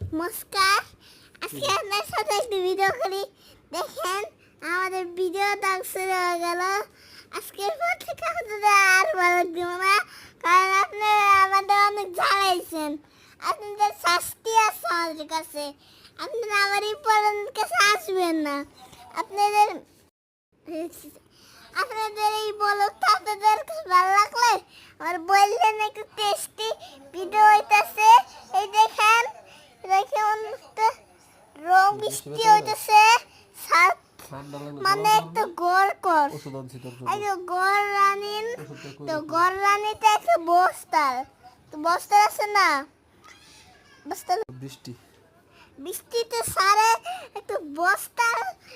নমস্কার। আজকে আপনার সাথে একটি ভিডিও করি। দেখেন আমাদের ভিডিও দাগ শুরু হয়ে গেল। আজকের পর থেকে আপনাদের আর ভালো দিব না, কারণ আপনারা আমাদের অনেক জ্বালাইছেন। আপনাদের শাস্তি আছে আমাদের কাছে। আপনারা আমার এই পড়ানোর কাছে আসবেন না। আপনাদের আপনাদের এই ব্লগটা আপনাদের কাছে ভালো লাগলে আমার বললেন একটু টেস্টি ভিডিও হইতাছে। এই দেখেন দেখুন রং বৃষ্টি হইতেছে, মানে একটা গড় কর এই যে গড় রানিন, তো গড় রানিতে একটা বস্তার, তো বস্তা আছে না, বস্তা বৃষ্টি বৃষ্টিতে সারে একটু বস্তা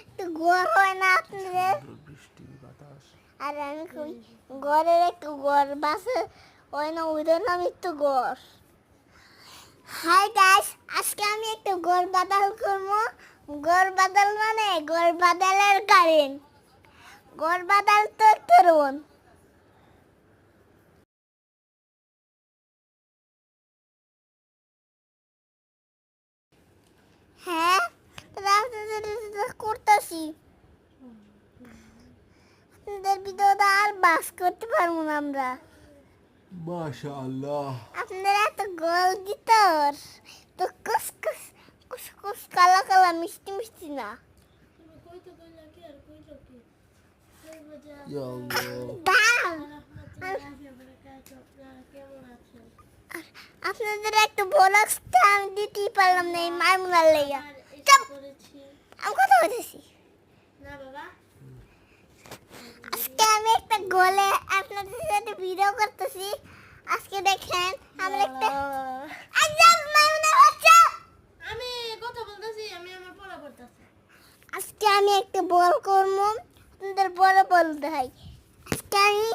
একটু গড় হয় না আপনাদের। বৃষ্টি বাতাস আর আমি কই গড়ের একটু গড় বাসে ওই না ওইটার নাম একটু গড়। হাই গাইস, আজকে আমি একটু গড় বাদাল করবো। গড় বাদাল মানে গড় বাদালের কারেন, গড় বাদাল তো তরুণ। হ্যাঁ, করতেছি। আপনাদের ভিডিওটা আর বাস করতে পারবো না আমরা। মাশাআল্লাহ। আপনারা এত গোল দিতর তো কুস কুস কুস কুস কালা কালা মিষ্টি মিষ্টি না। ইয়া আল্লাহ। দাও আপনাদের একটা ব্লগটা আমি দিতেই পারলাম না এই মাইমুনার লেগা। চুপ, আমি কথা বলতেছি। আজকে আমি একটা গোলে আপনাদের সাথে ভিডিও করতেছি। আজকে দেখেন আমরা একটা আজাব মাইমুনার বাচ্চা, আমি কথা বলতেছি, আমি আমার পড়া পড়তেছি। আজকে আমি একটা বল করবো, আপনাদের বড় বলতে হয়। আজকে আমি